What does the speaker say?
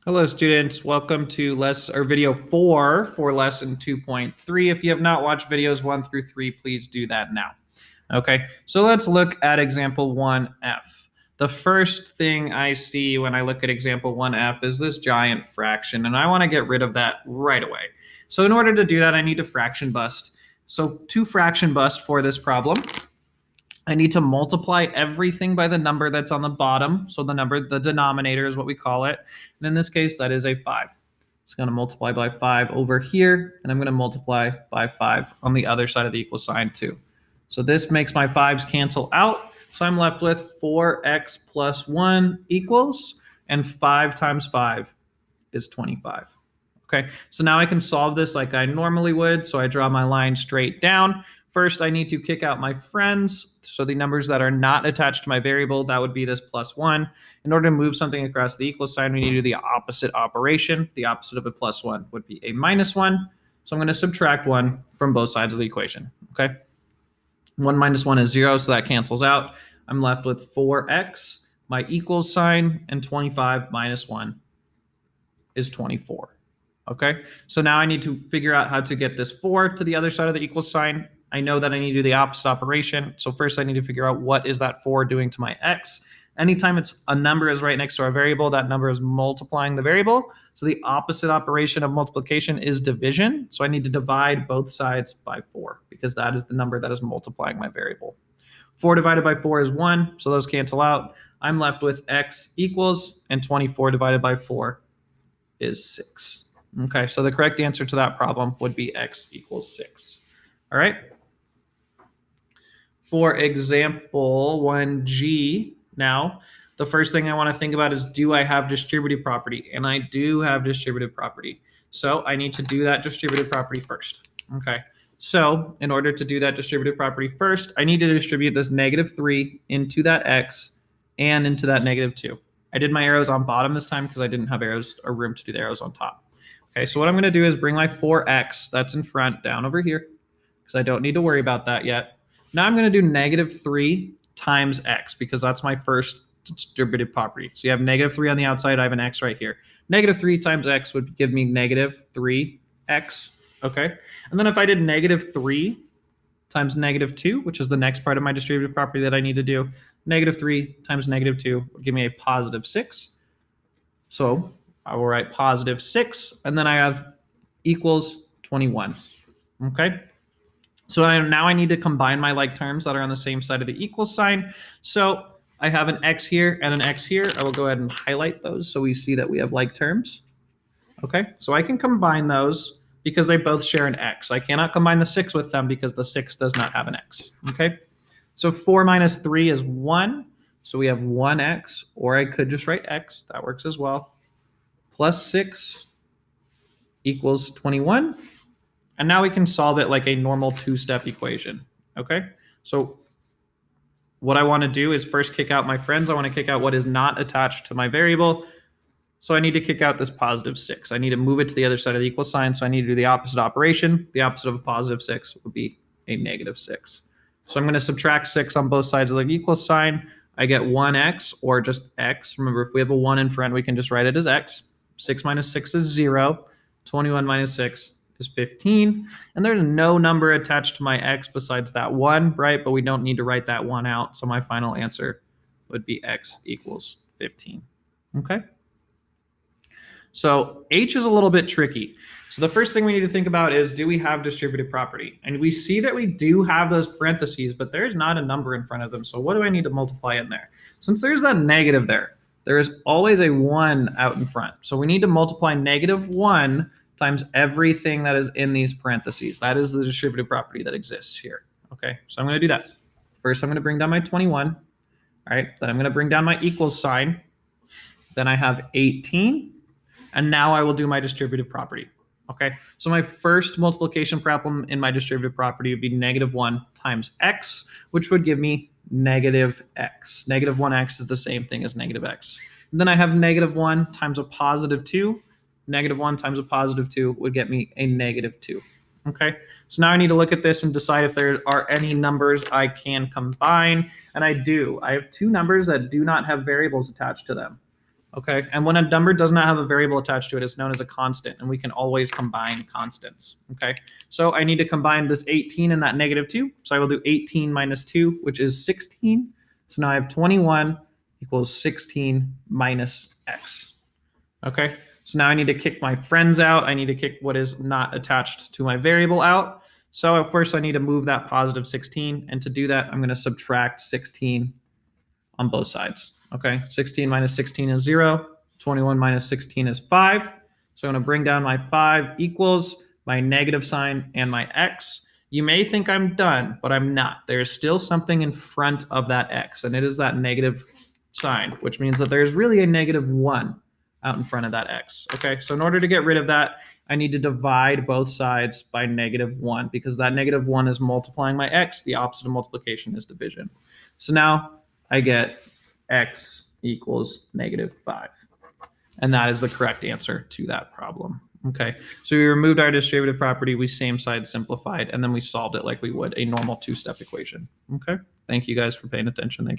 Hello, students. Welcome to video 4 for lesson 2.3. If you have not watched videos 1 through 3, please do that now. Okay, so let's look at example 1F. The first thing I see when I look at example 1F is this giant fraction, and I want to get rid of that right away. So in order to do that, I need to fraction bust. So to fraction bust for this problem, I need to multiply everything by the number that's on the bottom. So the denominator is what we call it. And in this case, that is a 5. It's going to multiply by 5 over here, and I'm going to multiply by 5 on the other side of the equal sign too. So this makes my 5s cancel out. So I'm left with 4x plus 1 equals, and 5 times 5 is 25. Okay, so now I can solve this like I normally would. So I draw my line straight down. First, I need to kick out my friends. So the numbers that are not attached to my variable, that would be this plus 1. In order to move something across the equal sign, we need to do the opposite operation. The opposite of a plus 1 would be a minus 1. So I'm going to subtract 1 from both sides of the equation. Okay, 1 minus 1 is 0, so that cancels out. I'm left with 4x, my equals sign, and 25 minus 1 is 24. Okay, so now I need to figure out how to get this 4 to the other side of the equal sign. I know that I need to do the opposite operation. So first I need to figure out what is that 4 doing to my x. Anytime a number is right next to our variable, that number is multiplying the variable. So the opposite operation of multiplication is division. So I need to divide both sides by 4 because that is the number that is multiplying my variable. 4 divided by 4 is 1, so those cancel out. I'm left with x equals, and 24 divided by 4 is 6. Okay, so the correct answer to that problem would be x equals 6. All right. For example 1G, now, the first thing I want to think about is, do I have distributive property? And I do have distributive property. So I need to do that distributive property first. Okay, so in order to do that distributive property first, I need to distribute this -3 into that x and into that -2. I did my arrows on bottom this time because I didn't have arrows or room to do the arrows on top. Okay, so what I'm going to do is bring my 4x that's in front down over here because I don't need to worry about that yet. Now I'm going to do -3 times x because that's my first distributive property. So you have -3 on the outside. I have an x right here. -3 times x would give me -3x. Okay, and then if I did -3 times -2, which is the next part of my distributive property that I need to do, -3 times -2 would give me a +6. So I will write +6, and then I have equals 21. Okay. So now I need to combine my like terms that are on the same side of the equal sign. So I have an x here and an x here. I will go ahead and highlight those so we see that we have like terms. Okay, so I can combine those because they both share an x. I cannot combine the 6 with them because the 6 does not have an x. Okay, so 4 minus 3 is 1. So we have 1x, or I could just write x. That works as well. Plus 6 equals 21. And now we can solve it like a normal two-step equation. Okay, so what I want to do is first kick out my friends. I want to kick out what is not attached to my variable. So I need to kick out this +6. I need to move it to the other side of the equal sign. So I need to do the opposite operation. The opposite of a +6 would be a -6. So I'm going to subtract 6 on both sides of the equal sign. I get 1x, or just x. Remember, if we have a 1 in front, we can just write it as x. 6 minus 6 is 0. 21 minus 6 is 15. And there's no number attached to my x besides that 1, right? But we don't need to write that 1 out. So my final answer would be x equals 15. Okay. So H is a little bit tricky. So the first thing we need to think about is, do we have distributive property? And we see that we do have those parentheses, but there's not a number in front of them. So what do I need to multiply in there? Since there's that negative there is always a 1 out in front. So we need to multiply -1 times everything that is in these parentheses. That is the distributive property that exists here. Okay, so I'm going to do that. First, I'm going to bring down my 21. All right, then I'm going to bring down my equals sign. Then I have 18. And now I will do my distributive property. Okay, so my first multiplication problem in my distributive property would be -1 times x, which would give me -x. -1x is the same thing as -x. And then I have -1 times a +2. -1 times a +2 would get me a -2. Okay, so now I need to look at this and decide if there are any numbers I can combine. And I do. I have two numbers that do not have variables attached to them. Okay, and when a number does not have a variable attached to it, it's known as a constant, and we can always combine constants. Okay, so I need to combine this 18 and that -2. So I will do 18 minus 2, which is 16. So now I have 21 equals 16 minus x. Okay, so now I need to kick my friends out. I need to kick what is not attached to my variable out. So at first I need to move that positive 16, and to do that, I'm going to subtract 16 on both sides. Okay, 16 minus 16 is 0. 21 minus 16 is 5. So I'm going to bring down my 5 equals my negative sign and my x. You may think I'm done, but I'm not. There's still something in front of that x, and it is that negative sign, which means that there's really a -1 out in front of that x. Okay, so in order to get rid of that, I need to divide both sides by -1 because that -1 is multiplying my x. The opposite of multiplication is division. So now I get x equals -5. And that is the correct answer to that problem. Okay, so we removed our distributive property, we same side simplified, and then we solved it like we would a normal two-step equation. Okay, thank you guys for paying attention. Thank you.